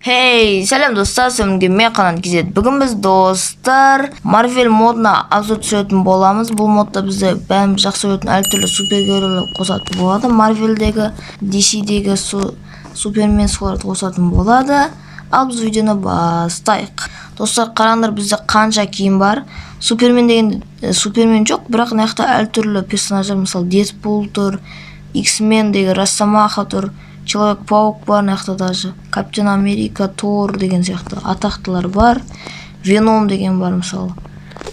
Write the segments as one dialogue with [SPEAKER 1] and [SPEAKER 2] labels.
[SPEAKER 1] Hey, сәлем достар, сәлемге мен Қанат Кезет. Бүгін біз достар Marvel модына обзор түсіретін боламыз. Бұл модда бізде бәріміз жақсы көретін әртүрлі супергеройлар қосатын болады. Marvelдегі, DC-дегі супермен соларды қосатын болады. Ал біз видеоны бастайық. Достар, қараңдар, бізде қанша киім бар. Супермен деген супермен жоқ, бірақ мына әртүрлі персонаждар, мысалы Дэдпул тұр, X-Men деген Росомаха тұр, Человек-паук бар, мына даже Капитан Америка, Тор деген сияқты атақтылар бар. Веном деген бар мысалы.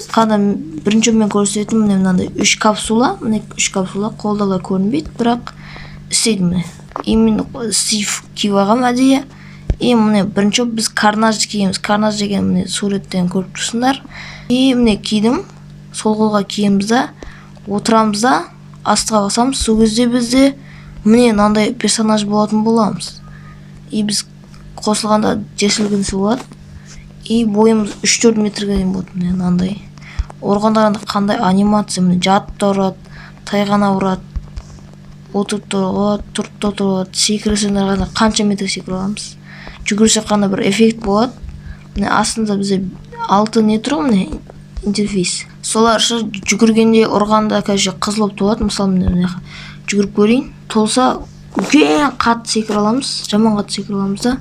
[SPEAKER 1] Қандай бірінші мен көрсететім, міне мынандай 3 капсула, міне 3 капсула қолдала көрінбейді, бірақ істейді міне. Именно Стив киіп алған әдейі. Міне бірінші біз карнаж киеміз. Карнаж деген міне суреттен көріп тұрсыңдар. Міне кидім. Сол қолға киемізді, отырамызда, астыға басамыз. Сол кезде бізде міне мынандай персонаж болатын боламыз. Біз қосылғанда жесілгенсі болады. Бойымыз 3-4 метрге дейін болады міне мынандай. Орғандарында қандай анимация, міне жатып тұрады, тайғана ұрады, отырып тұрады, тұрып тұрады, секірсеңдер қанша метр секіре аламыз. Жүгірсек қандай бір эффект болады. Міне астында бізде 6 не тұр, міне интерфейс. Солар жүгіргенде ұрғанда қызылып тұрады. Мысалы міне жүгіріп көрейін. Толса үлкен қатты секіре аламыз, жаман қатты секіре аламыз да.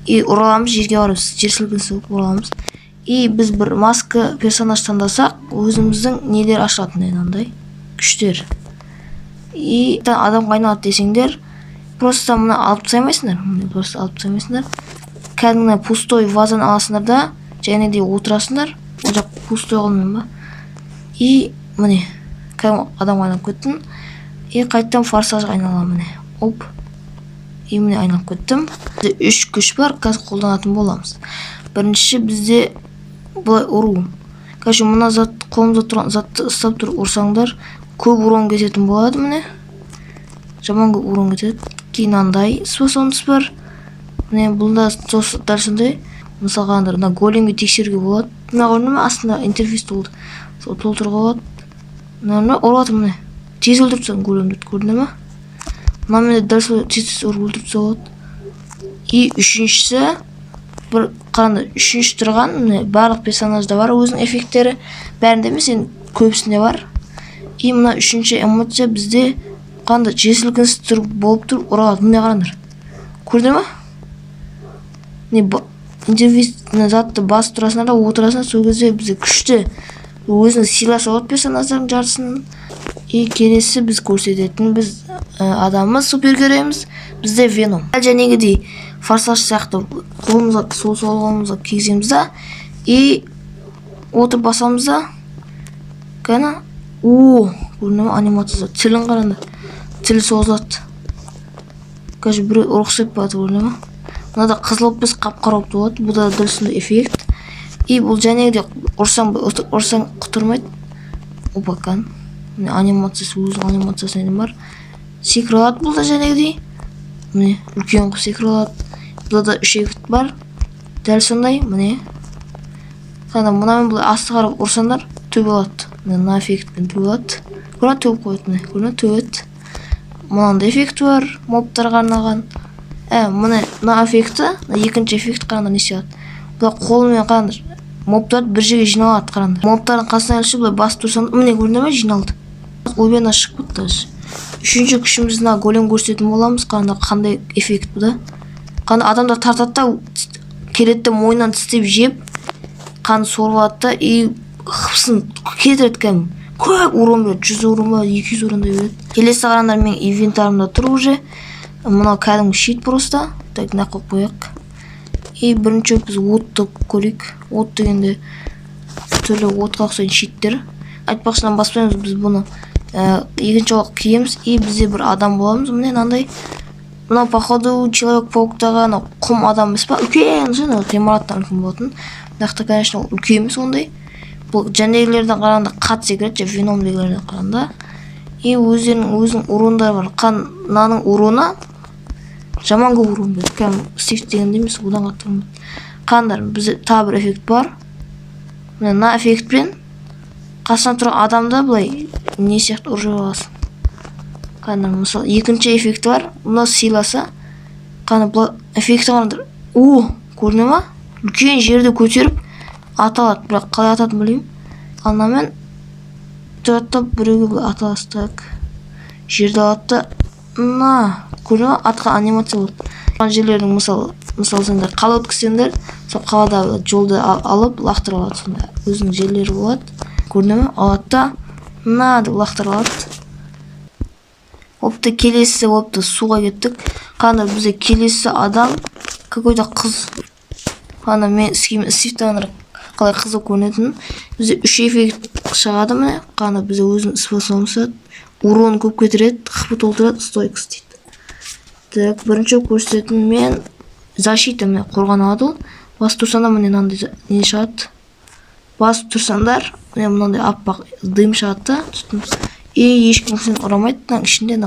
[SPEAKER 1] Ұраламыз, жерге барып жер сілкінсе ұраламыз. Біз бір маска персонаж таңдасақ, өзіміздің нелер ашылатын мынандай күштер. Адам қайналады десеңдер, просто мұны алып тастамайсыңдар, просто алып тастамайсыңдар. Кәдімгі пустой вазаны аласыңдар да, және де отырасыңдар. Ол жақ пустой қолмен ба. Міне, кәдімгі адам қайналып кеттім. Қайттан форсажға айналам міне. Оп. Міне айналып кеттім. Бізде 3 күш бар, қазір қолданатын боламыз. Бірінші бізде бұлай ұру. Мына қолымызда тұрған затты ұстап тұрып ұрсаңдар, көп урон кететін болады міне. Жаман көп урон кетеді. Кейін андай способность бар. Міне бұлда дәл сондай. Мысалға мына големге тексеруге болады. Мына көрдіңіз бе, астында интерфейс толды. Сол толтыруға болады. Мына ұрып міне. Тез өлтіріп тастаған големді көрдің бе? Мына менде дәл сол тез өлтіріп тастаған. Үшіншісі бір қараңдар, үшінші тұрған барлық персонажда бар өзінің эффекттері. Бәрінде емес, көбісінде бар. Мына үшінші эмоция бізде қандай жесілкінсіз тұрып болып тұрып ұралады. Міне қараңдар. Көрдің бе? Интерфейс затты басып тұрасыңдар да отырасыңдар, сол кезде бізде күшті өзінің силасы болады персонаждардың жартысының. Келесі біз көрсететін біз адамымыз супергеройымыз, бізде Веном. Жәнегідей форсаж сияқты қолымызға, сол қолымызға кигіземіз да, отырып басамыз да, көрдің бе, анимациясы тілін қараңдар, тілі созылады. Бір ұрықсып барды, көрдің бе? Мынада қызылып біз қап-қарап болады, бұл да дәл сондай эффект. Бұл жәнегідей ұрсаң құтырмайды. Опакан. Анимациясы, өзінің анимациясы неден бар. Секіре алады бұл да жәнегідей. Міне, үлкен қып секіре алады. Бұл да 3 эффект бар. Дәл сондай, міне. Мұнамен бұл асты қарап ұрсаңдар, төбе алады. Мына эффектпен төбе алады. Көрін төбе қойды, міне. Көрін төбе. Мұнанда эффект бар, мобтарға арналған. Мына эффекті, екінші эффект қараңдар не істейді. Бұл қолымен қараңдар. Мобтарды бір жерге жиналады, қараңдар. Мобтардың қасына әлші бұлай басып тұрсаңдар, міне көрдің бе, жиналды. Ойбен ашық бұтты. Үшінші күшімізді голем көрсететін боламыз. Қараңдар, қандай эффект бұл да. Қандай адамдар тартады да, келетті мойнынан тістеп жеп, қанды сорылады да, қыпсын кетіреді кәдім. Көп урон береді, 100 урон ба, 200 урондай береді. Келесі қараңдар, мен инвентарымда тұр уже. Мынау кәдімгі щит просто. Так, мына қойып қояйық. Бірінші біз отты көрейік. От дегенде түрлі отқа ұқсайтын щиттер. Айтпақшыдан баспаймыз, біз бұны екінші олық киеміз. Бізде бір адам боламыз. Міне мынандай. Мынау походу Человек-пауктағы құм адам емес па? Үлкен, ғимараттан үлкен болатын. Нақты, конечно, үлкен емес ондай. Бұл жәнегілерден қарағанда қатты секіреді, Веном дегілерден қарағанда. Өзінің урындары бар. Мынаның уруны жаман көп урон берді. Кәм Стив дегенде емес, одан қатты урон берді. Қандар, бізде тағы бір эффект бар. Мына эффектпен қасына тұрған адамда бұлай не сияқты ұржай аласың. Қандар, мысалы екінші эффект бар. Мына силасы. Қандар, бұл эффекті қандар. көріне ма? Үлкен жерді көтеріп аталады, бірақ қалай ататын білмеймін. Анамен тұраттап біреуге аталастық. Жерді алады, көріне ма? Атқа анимация болады.Ған жерлердің мысалы сендер қала өткізсеңдер, сол қалада жолды алып лақтыра алады, сонда өзінің жерлері болады. Көріне ма? Алады да, деп лақтыра алады. Опты келесі опты суға кеттік. Қандай бізде келесі адам какой-то қыз. Қандай мен Стивтен қалай қызы көрінетін. Бізде 3 эффект шығады міне. Қандай бізде өзінің способымыз урон көп кетіреді, хп толтырады, стойкс дейді. Так, бірінші көрсететін мен защита мен қорған алады. Басып тұрсаңдар міне мынандай не шығады. Басып тұрсаңдар міне мынандай аппақ дым шығады. Ешкім сені ұрамайды. Мынаның ішінде,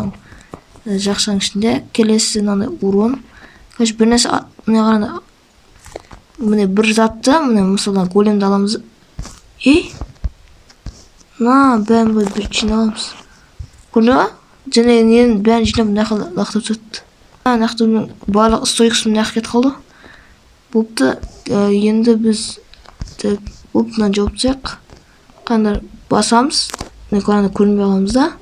[SPEAKER 1] жақшаның ішінде келесі мынандай урон. Бір нәрсе міне қараңдар. Міне бір затты міне мысалдан големді аламыз. Бәрін бір жиналамыз. Көрді ма? Және ненің бәрін жинап нақыл лақтап тастады. Нақтымның барлық стойксым нақ кетіп қалды. Бопты енді біз оптынан жауып тастайық. Қандай басамыз. Қараңдар көрінбей қаламыз да.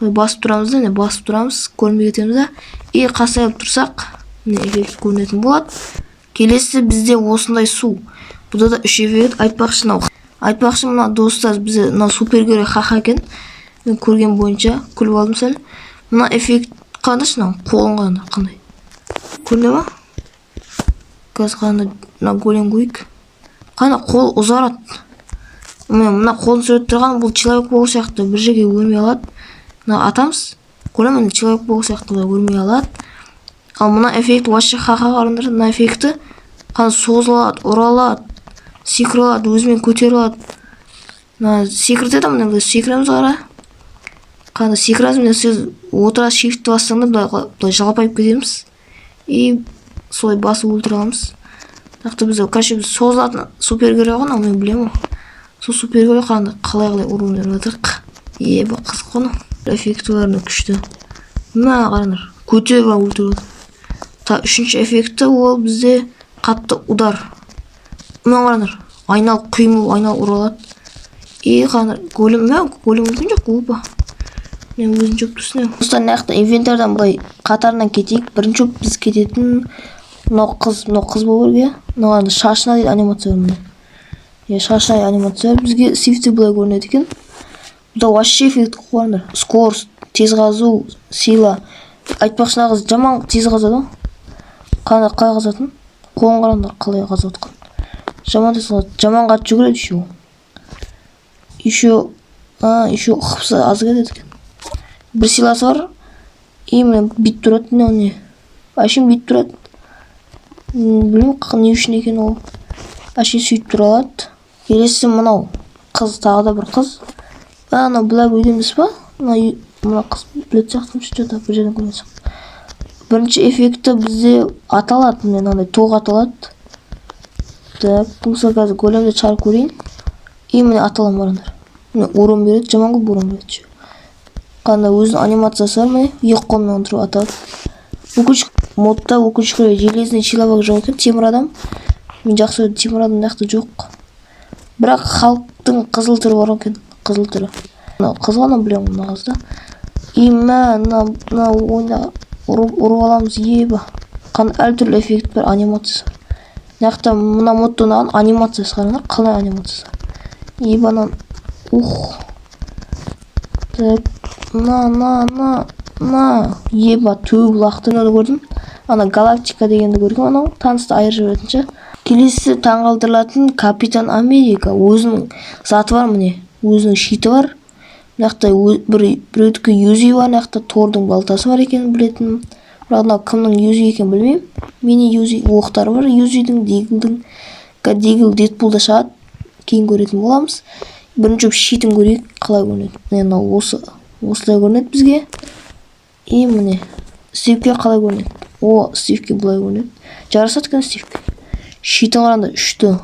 [SPEAKER 1] Басып тұрамыз да, басып тұрамыз, көрінбей кетеміз да. Қасайып тұрсақ, эффект көрінетін болады. Келесі бізде осындай су. Бұда да 3 эффект айтпақшы мына достар бізде супергерой хаха екен. Мен көрген бойынша күліп алдым сәл. Мына эффект қандайшы қолын қандай қандай. Көріне ма? Қазір қандай голем көйік. Қандай қол ұзарады. Мына қолын сөйлеп тұрған бұл человек болу сияқты бір жерге өрмей алады. Атамыз. Көрем человек болу сияқты өрмей алады. Ал мына эффект вообще хаха қарыңдар. Мына эффекті қандай созылады, ұралады, секіралады, өзімен көтерілады. Секірді мына секіреміз қара. Қандай секірасыз, сіз отыра shift'ті бассаңдар былай жалпайып кетеміз. Солай басып өлтіре аламыз. Нақты біз созылатын супергерой ғой, мен білемін. Сол супергерой қалай урон беріп жатырық. Бұл қызық қой. Эффектілерінің күшті. Мына қараңдар, көтеріп өлтіреді. Үшінші эффекті ол бізде қатты удар. Мына қараңдар, айнал құймыл, айнал ұралады. Қараңдар, голем мүмкін жоқ көпі. Мен өзін жөп түсіне. Осыдан нақты инвентардан бұлай қатарынан кетейік. Бірінші біз кететін мынау қыз болу керек. Мынау шашына дейді анимация бар. Шашына анимация бар. Бізге сифте бұлай көрінеді екен. Бұда вообще эффект қойғандар. Скорость, тез қазу, сила. Айтпақшы нағыз жаман тез қазады. Қалай қазатын? Қолын қараңдар қалай қазып отқан. Жаман тез қазады. Жаманға жүгіреді еще қыпсы аз кетеді екен. Бір силасы бар. Мен бит тұрады. Әшін бит тұрады. Білмеймін не үшін екен ол. Әшін сөйтіп тұралады. Келесі мынау қыз, тағы да бір қыз. Бұлай өйдеміз ба? Мына қыз білет сақтым что-то бір жерден көрген сақтым. Бірінші эффекті бізде аталады. Мынандай тоқ аталады. Бұл қазір големді шығарып көрейін. Міне аталам барандар. Урон береді, жаман көп урон береді. Қандай өзінің анимациясы бар, екі қолмен тұрып атады. Модта өкінішке железный человек жоқ екен, темір адам. Мен жақсы өйді, темір адам нақты жоқ. Бірақ халықтың қызыл түрі бар екен, қызыл түрі. Қызғана білемін мына қызды. Мына ойында ұрып аламыз, Қандай әртүрлі эффект бар, анимациясы бар. Нақты мына модта ұнаған анимациясы қараңдар, қалай анимациясы бар. Төбі лақтырды көрдім. Галактика дегенді көрген, танысты айыр жіберетінші. Келесі таңғалдырылатын Капитан Америка. Өзінің заты бар міне, өзінің шиті бар. Нақты біреудікі юзи бар, нақты Тордың балтасы бар екен білетін. Бірақ кімнің юзи екен білмеймін. Мені юзи оқтары бар, юзидің, Дигілдің. Дигіл Дедпулда шығады, кейін көретін боламыз. Бірінші шитін көрейік, қалай көрінеді. Осылай көрінеді бізге. Міне Стивке қалай көрінеді. Стивке бұлай көрінеді. Жарасады екен Стивке. Шитін қараңдар, үшті.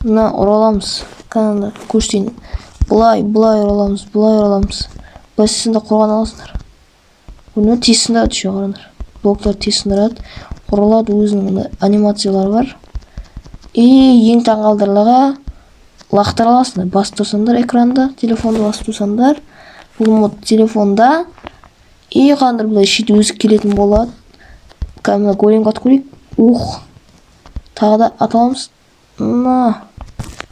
[SPEAKER 1] Мына ұраламыз. Қанында көрсетейін. Бұлай ұраламыз. Басысында қорған аласыңдар. Оны тесіндірады қараңдар. Блоктар тесіндірады. ұрылады, өзінің анимациялары бар. Ең таңғалдырlығы лақтыра аласыңдар. Басып тұрсаңдар экранды, телефонды басып тұрсаңдар, бұл мод телефонда қандай былай шет өзі келетін болады. Кәмі големге атып көрейік. Тағы да аталамыз.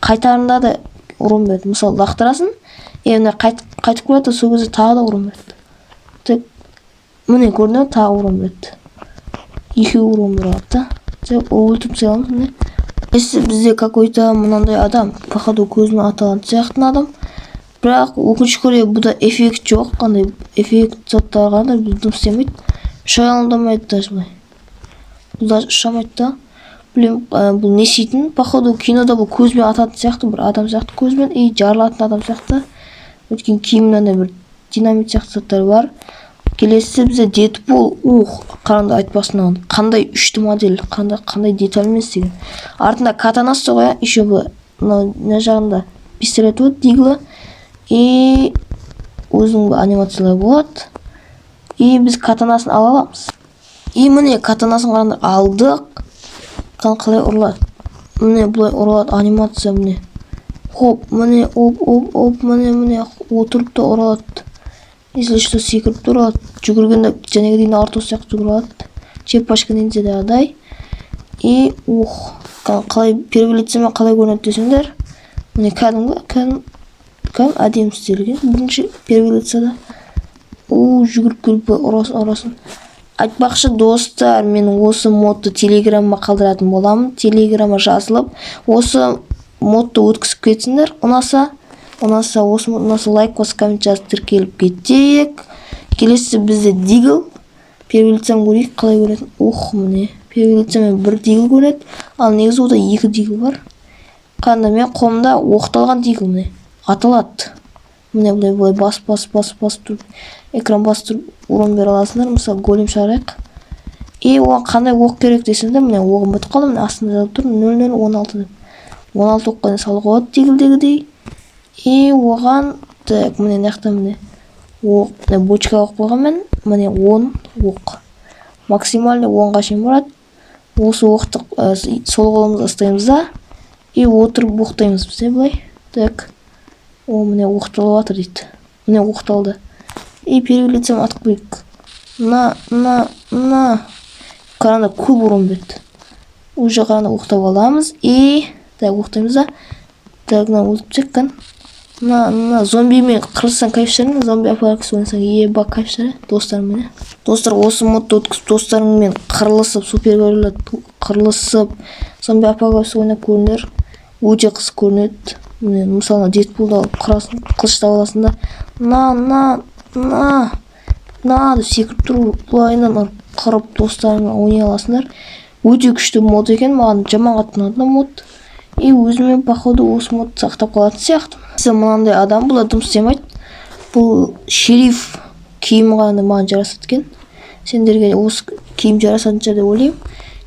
[SPEAKER 1] Қайтарында да ұрын берді. Мысалы лақтырасын, қайтып көреді, сол кезде тағы да ұрын берді. Міне көрді, тағы ұрын берді. Екеу ұрын берді. Өлтіп sayalım. Бізде какой-то мынандай адам, походу көзімен аталған сияқтын адам. Бірақ өкінішке орай бұда эффект жоқ, қандай эффект заттарға да біз дым істемейді. Шағылындамайды даже былай. Бұл даже ұшамайды да. Білем, бұл не істейтін? Походу кинода бұл көзімен ататын сияқты, бір адам сияқты көзімен, жарылатын адам сияқты. Өткен киімнен бір динамит сияқты заттар бар. Келесі бізде Дэдпул. Қараңда айтпасынан қандай үшті модель, қандай детальмен істеген. Артында катанасы ғой, еще бұл мына жағында пистолет болады, диглы. Өзінің анимациялары болады. Біз катанасын ала аламыз. Міне катанасын қараңда алдық. Қалай ұрылады. Міне бұлай ұрылады, анимация міне. Міне міне отырып та ұрылады. Если что секіріп тұрады, жүгіргенде жәнегі дейін арту сияқты жүгіреді. Черепашка ниндзядай. Қалай перволицемен қалай көрінеді десеңдер. Міне кәдімгі әдемі істелген. Бірінші перволицада. Жүгіріп келіп ұрасын. Айтпақшы достар, мен осы модты телеграмма қалдыратын боламын. Телеграмма жазылып, осы модты өткізіп кетсіңдер. Ұнаса лайк қосып коммент жазып тіркеліп кетейік. Келесі бізде дигл. Перволицам көрейік, қалай көретін. Міне. Перволицамен бір дигл көреді. Ал негізі ода екі дигл бар. Қанда мен қолымда оқталған дигл міне. Атылады. Міне бұлай басып тұрып, экран басып тұрып ұрын бере аласыңдар. Мысалы голем шығарайық. Оған қандай оқ керек десеңдер, міне оғым бітіп қалды. Міне астында жазып тұр 0016 деп. 16 оққа салып қояды дигілдегідей. Оған міне нақта міне бочка оқ қойған мен, міне 10 оқ. Максималды 10-ға шейін барады. Осы оқты сол қолымызды ұстаймыз да, отырып оқтаймыз бізде былай. Міне оқталып жатыр дейді. Міне оқталды. Перволицам атып қойық. Қаранда көп ұрын берді. Уже қаранда оқтап аламыз. Оқтаймыз да. Өлтіп чеккен. Зомбимен қырылсаң кайфшарын, зомби апараксы ойнасаң кайфшары достарымен. Достар, осы модты өткізіп достарыңмен қырылысып, супергеройлар қырылысып, зомби апараксы ойнап көріңдер. Өте қыз көрінеді. Мысалы Дэдпулды алып қырасын, қылыштап аласында. Деп секіріп тұрып, бұлайынан қырып достарыңмен ойнай аласыңдар. Өте күшті мод екен, маған жаман қатты ұнады мод. Өзімен походу осы модты сақтап қалатын сияқты. Мынандай адам бұл дым істемейді. Бұл шериф киім ғана маған жарасады екен. Сендерге осы киім жарасатынша деп ойлаймын.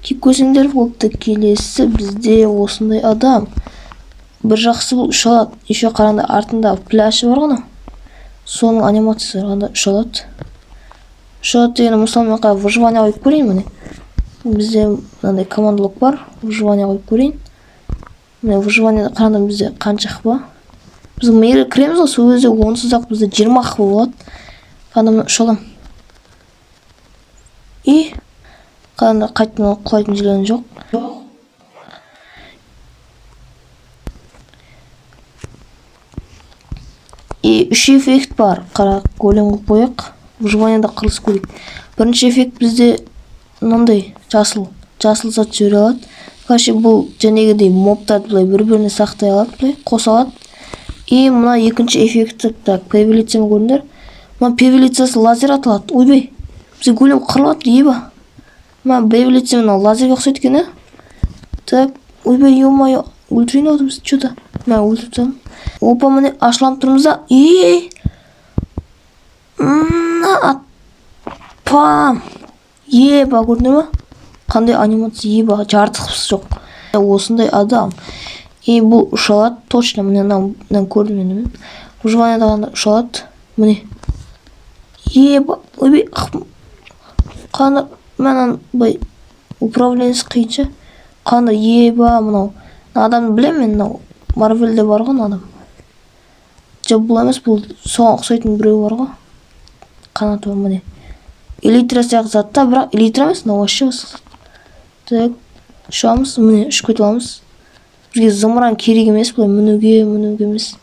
[SPEAKER 1] Киіп көрсеңдер болыпты. Келесі бізде осындай адам. Бір жақсы бұл ұшалады. Еще қараңда артында пляжы бар ғана. Соның анимациясы қараңда ұшалады. Ұшалады дегені мысалы мен қай выживание қойып көрейін міне. Бізде мынандай командалық бар. Выживание қойып көрейін. Міне выживание қараңда бізде қанша ақ ба? Біз мейірі кіреміз ғой, сол кезде онсыз-ақ бізде 20 ақ болады. Қандай ұшалам. Қандай қайтын құлайтын жерлерін жоқ. Үш эффект бар. Қара голем қылып қояқ. Выживанияда қырылыс көрейік. Бірінші эффект бізде мынандай жасыл зат жібере алады. Қашы бұл жәнегідей мобтарды былай бір-біріне сақтай алады, былай қоса алады. Мына екінші эффекті перволицамен көріңдер. Мына перволицасы лазер атылады. Ойбай, бізде голем қырылады, Мына перволицамен лазерге ұқсайды екен, ойбай, ё-моё, өлтірейін ау біз, что-то. Мына өлтіріп тастадым. Опа, міне ашыланып тұрмыз да. Пам. Көрдіңдер ма? Қандай анимация, жартықсыз жоқ. Осындай адам. Бұл ұшалады, точно, міне көрдім мен. Выживанияда ұшалады. Міне. Ойбай, қаны, мәнен бай управлениясы қиынша. Қандай еба мынау. Адамды білемін мен, мынау Марвелде бар ғой адам. Жоқ бұл емес, бұл соған ұқсайтын біреу бар ғой. Қанаты бар міне. Элитра сияқты затта, бірақ элитра емес, мынау вообще басқа. Так, ұшамыз, міне ұшып кетіп аламыз. Бізге зымыран керек емес, бұлай мінуге емес.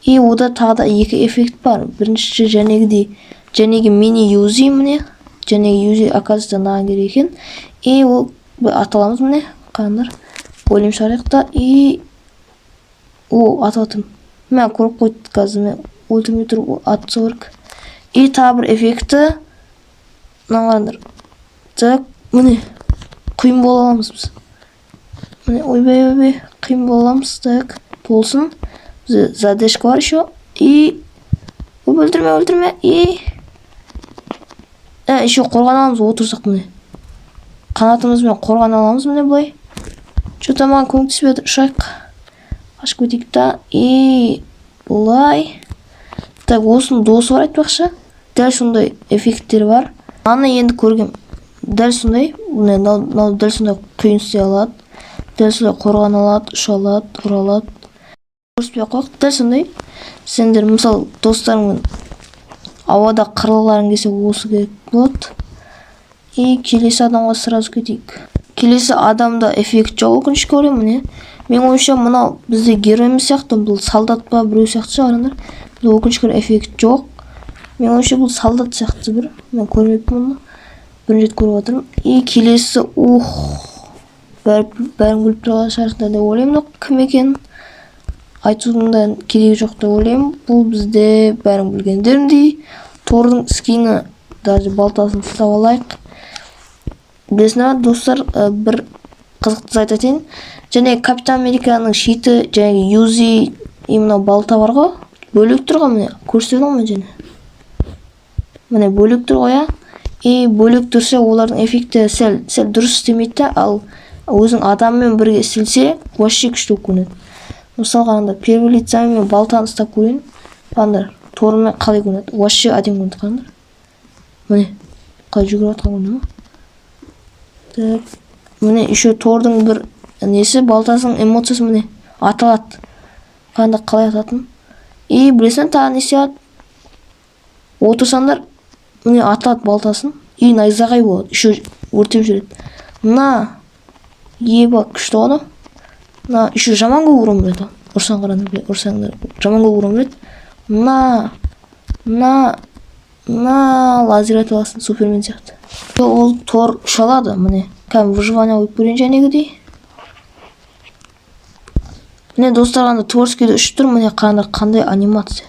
[SPEAKER 1] И ода тағы да екі эффект бар. Бірінші жәнегі мини юзи міне. Жәнегі юзи оказывается наған керек екен. И ол аталамыз міне. Қандар. Ойлым шарықта. И о ататым. Мен көріп қойды қазір. Мен өлтірмей тұрып атса керек. И тағы бір эффекті. Нағандар. Так, міне. Құйын бола аламыз біз. Міне ойбай. Құйын бола аламыз. Так, болсын. Задешка бар еще. И өлтірме. И еще қорған аламыз, отырсақ міне. Қанатымызбен қорған аламыз міне былай. Что-то маған көмектеспеді. Ұшайық. Қашып кетейік та. И былай. Так, осының досы бар айтпақшы. Дәл сондай эффекттер бар. Аны енді көргем. Дәл сондай. Дәл сондай құйын істей алады. Дәл сондай қорған алады, ұша алады, ұра алады. Көрсетпей қойық. Дәл сондай. Сендер мысал достарыңмен ауада қырылғыларың келсе осы керек болады. И келесі адамға сразу кетейік. Келесі адамда эффект жоқ өкінішке орай міне. Мен ойымша мынау бізде геройымыз сияқты, бұл солдат па біреу сияқты шығарыңдар. Бұл өкінішке орай эффект жоқ. Мен ойымша бұл солдат сияқты бір. Мен көрмеппін оны. Бірінші рет көріп отырмын. И келесі бәрін күліп тұрған шығарсыңдар деп ойлаймын. Кім екенін айтудың да керегі жоқ деп ойлаймын. Бұл бізде бәрін білгендеріндей. Тордың скині, даже балтасын ұстап алайық. Білесіңдер достар, бір қызықты сайт айтайын. Және Капитан Американың шиті, және юзи именно балта бар ғой. Бөлек тұр ғой міне. Көрсетеді ғой және. Міне бөлек тұр ғой. И бөлек тұрса олардың эффекті сәл дұрыс істемейді, ал өзің адаммен бірге істелсе, вообще күшті көрінеді. Мысалы қағанда первый лицамен мен балтаны ұстап көрейін. Қағандар, торымен қалай көрінеді. Вообще әдем көрінеді қағандар. Міне, қалай жүгіріп атқан көрінеді ма? Так, міне, еще тордың бір несі, балтасының эмоциясы міне, аталады. Қағандар қалай ататын. И білесің тағы не істейді. Отырсаңдар, міне аталады балтасын. И найзағай болады, еще өртеп жүреді. Мына, еба күшті оны. Мына еще жаман көп ұрым біледі. Ұрсаңдар жаман көп ұрым біледі. Мына лазер аталасын, супермен сияқты. Ол тор ұшалады, міне. Кәм выживание ойып көрейін жәнегідей. Міне достар, торскейді ұшып тұр, міне қандай анимация.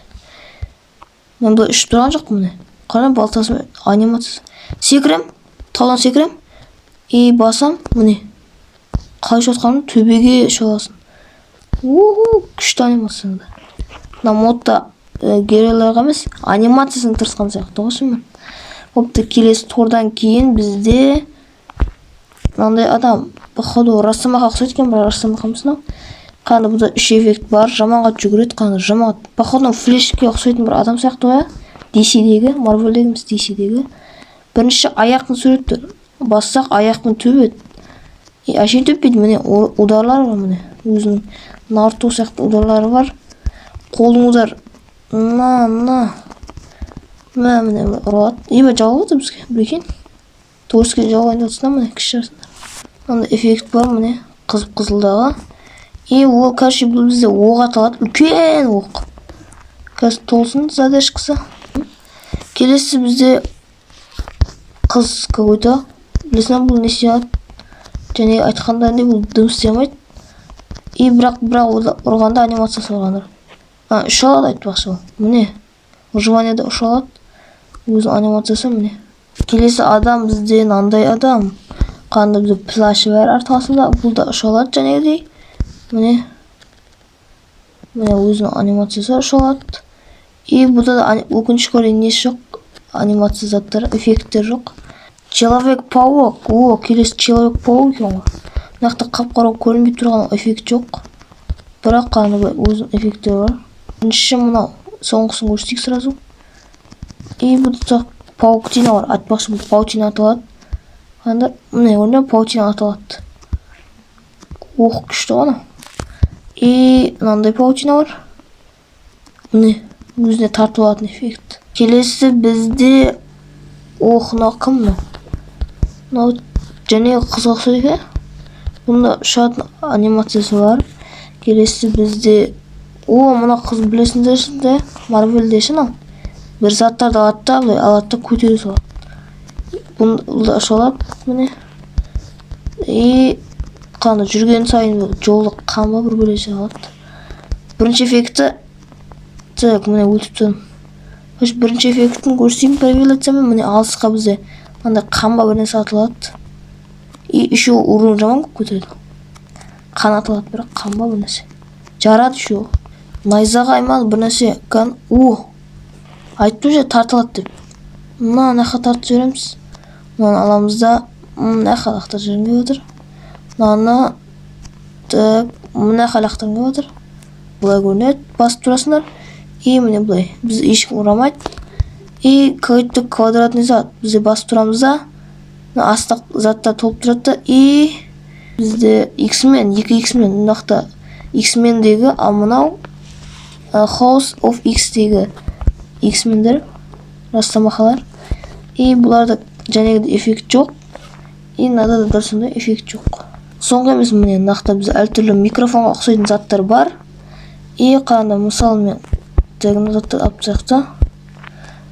[SPEAKER 1] Мен бұл ұшып тұрған жоқ міне. Қана балтасы анимациясы. Секірем, талан секірем. И басам, міне. Қалай шотқаным төбеге шаласын. Күшті анимациясында. Мына модда геройларға емес, анимациясын тырысқан сияқты ғой мен. Опты келесі тордан кейін бізде мынандай адам. Походу Растамаға ұқсайды екен, бірақ Растамаға мынау. Қандай бұда үш эффект бар. Жаманға жүгіреді, қандай жаман. Походу флешке ұқсайтын бір адам сияқты ғой. DC-дегі, Marvel-дегі емес DC-дегі. Бірінші аяқтың суреттер. Бассақ аяқтың төбет. Әшейін төппейді, міне ударлар бар міне. Өзінің Наруто сияқты ударлары бар. Қолың удар. Міне ұралады. Еба жалғады бізге, білекен. Торске жалғайын жатсына міне, кіші жарсындар. Мында эффект бар міне, қызылдағы. И ол, короче, бұл бізде оқ аталады. Үлкен оқ. Қазір толсын задешкасы. Келесі бізде қыз какой-то. Білесің бұл не істейді? Және айтқандағындай бұл дым істемейді. И бірақ ұрғанда анимациясы ұрғандар. Үш алады айтпақшы ол. Міне. Выживаниеда үш алады. Өзінің анимациясы міне. Келесі адам бізде нандай адам. Қандай бізде плашы бәрі артқасында. Бұл да үш алады жәнегідей. Міне. Міне өзінің анимациясы үш алады. И бұда да өкінішке орай несі жоқ. Анимация заттары, эффекттер жоқ. Человек-паук. Келесі Человек-паук екен ғой. Нақты қап-қара көрінбей тұрған эффект жоқ. Бірақ қандай өзінің эффекттері бар. Бірінші мынау соңғысын көрсетейік сразу. И бұда паутина бар. Айтпақшы бұл паутина аталады. Қараңдар, міне көрдіңдер, паутина аталады. Оқ күшті ғана. Мынандай паутина бар. Міне өзіне тартып алатын эффект. Келесі бізде мынау кім мынау? Мынау және қызға ұқсайды екен. Бұнда ұшатын анимациясы бар. Келесі бізде мына қыз білесіңдер, Марвелде шын. Бір заттарды алады да көтере салады. Бұнда ұша алады, міне. Қаны жүрген сайын жолы қанба бір бөлесе алады. Бірінші эффекті міне өлтіптен. Бірінші эффектін көрсейім паравелациямен, міне алысқа бізде мынандай қанба біріне сатылады. Үшеу ұрын жаман көп көтереді. Қан атылады, бірақ қанба бір нәрсе. Жарады үшеу. Найзаға аймады бір нәрсе. Айтып же тартылады деп. Мына нақа тартып жібереміз. Мынаны аламыз да, нақа лақтар жүрген отыр. Мына лақтар жүрген отыр. Бұлай көрінеді, басып тұрасыңдар. Міне бұлай. Біз ешкім ұрамайды. Какой-то квадратный зат. Бізде басып тұрамыз да. Астық заттар толып тұрады. Бізде X-Men, 2 X-Men. Мұнақта X-Mendегі, ал мынау House of X-дегі X-Mендер, растамақалар. Бұларда жәнегіде эффект жоқ. Мынада да сондай эффект жоқ. Соңғы емес, міне мынақта біз әртүрлі микрофонға ұқсайтын заттар бар. Қараңдар, мысалы мен тегін заттар алып тастайық.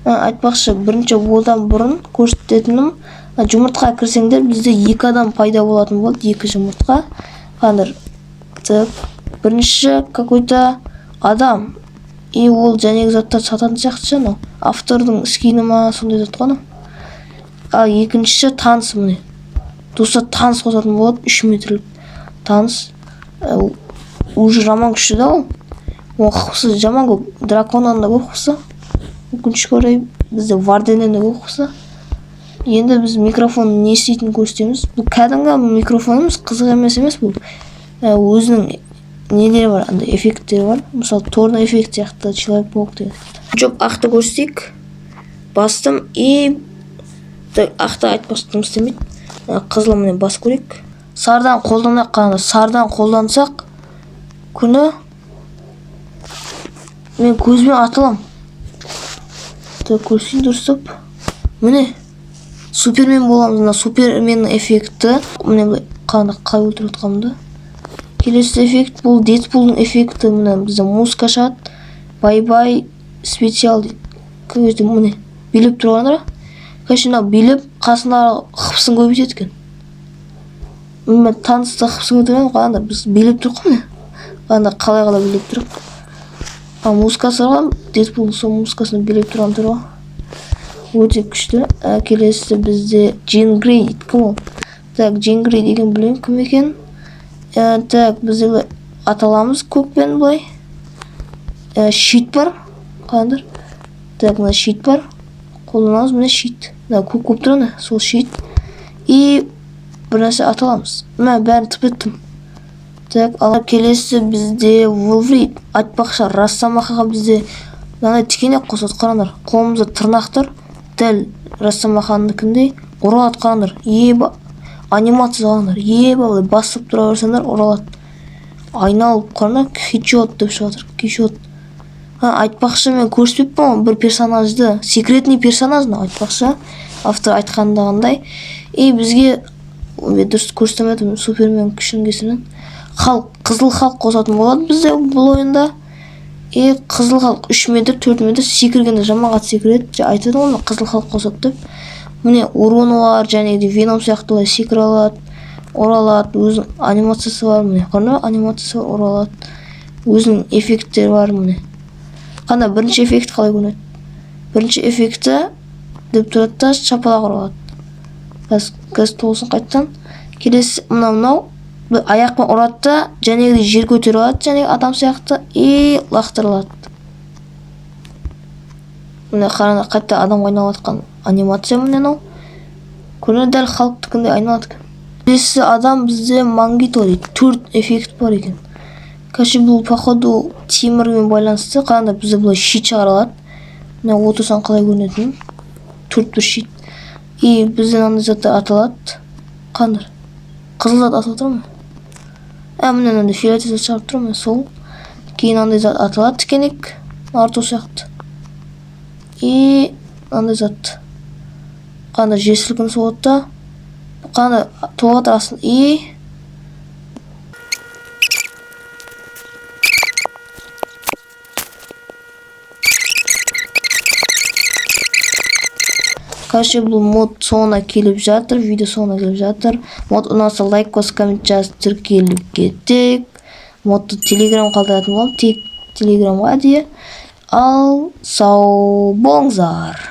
[SPEAKER 1] Айтпақшы, бірінші одан бұрын көрсететінім, жұмыртқа кірсеңдер, бізде 2 адам пайда болатын болды, 2 жұмыртқа. Қараңдар, бірінші какой-то адам. Ол жәнегі заттар сататын сияқты жаңа. Автордың скині ма, сондай зат қана. Ал екіншісі таныс міне. Доста таныс қосатын болады, 3 метрлік таныс. Уже жаман күшті да ол. Ол қықсы жаман көп. Драконнан да көп қықсы. Өкінішке орай бізде Варденен де көп қықсы. Енді біз микрофонның не істейтінін көрсетеміз. Бұл кәдімгі микрофонымыз қызық емес. Бұл өзінің нелері бар, эффекттері бар. Мысалы, торна эффект сияқты, Человек-паук деген. Жоқ, ақты көрсетейік. Бастым, ақты айтпастым істемейді. Қызылы міне бас көрейік. Сардан қолданақ қағанда, сардан қолдансақ, күні мен көзбен атылам. Көрсейін дұрыстап. Міне, Супермен боламыз. Суперменнің эффекті. Міне қағанда қай өлтіріп отқанымды. Келесі эффект бұл Дедпулдың эффекті. Бізде музыка шығады. Бай-бай специал дейді. Көзді міне билеп тұрғандар. Көшіне билеп қасына қыпсын көбейтеді екен. Мен танысты қыпсын көтерген қағанда біз билеп тұрық міне. Қағанда қалай билеп тұрық. Музыкасы тұрған. Дедпулдың сол музыкасына билеп тұрған тұрға. Өте күшті. Келесі бізде Джин Грей дейді. Кім ол? Джин Грей деген білем кім екен. Бізде аталамыз көкпен бұлай. Щит бар. Қағандар. Мына щит бар. Қолданамыз міне щит. Көп тұрғаны. Сол щит. Бір нәрсе аталамыз. Мен бәрін тіпеттім. Келесі бізде Wolverine. Айтпақша Растамақаға бізде тікенек қосады. Қараңдар. Қолымызда тырнақтар. Дәл Растамақаныкіндей ұралады. Қараңдар. Анимация залаңдар. Басып тұра берсеңдер ұралады. Айналып қараңдар. Хедшот деп шығатыр. Хедшот. Айтпақшы мен көрсетпеппін бір персонажды. Секретный персонажны айтпақшы. Автор айтқандағындай. Бізге дұрыс көрсетемедім Супермен күшін кесінен. Қызыл халық қосатын болады бізде бұл ойында. Қызыл халық 3 метр, 4 метр секіргенде жаман қат секіреді. Айтады оны қызыл халық қосады деп. Міне уронулар және де Веном сияқты секіре алады, оралады. Өзінің анимациясы бар міне. Қандай анимациясы бар, оралады. Өзінің эффекттері бар міне. Қандай бірінші эффект қалай көрінеді? Бірінші эффекті деп тұрады да шапалақ ұралады. Газ толсын қайттан. Келесі мынау аяқпен ұрады да және жер көтере алады, және адам сияқты лақтырылады. Міне қараңдар қайтта адамға айналып жатқан анимация міне мынау. Көрінеді дәл халықтікіндей айналады екен. Келесі адам бізде Мангито дейді. 4 эффект бар екен. Короче, бұл походу темірмен байланысты. Қараңдар бізде бұлай щит шығарылады. Міне отырсаң қалай көрінетінін. 4 бір щит. И бізден андай заттар аталады. Қандай? Қызыл зат аталып тұр ма? Міне андай фиолетовый зат шығарып тұр ма? Сол. Кейін андай зат аталады тікенек. Арту сияқты. И андай зат. Қандай жер сілкінісі болады да. Қандай толғатыр астын. И короче, бұл мод соңына келіп жатыр, видео соңына келіп жатыр. Мод ұнаса лайк қосып, коммент жазып тіркеліп кеттік. Модты телеграм қалдыратын боламын, тек телеграмға дейін. Ал сау болыңыздар.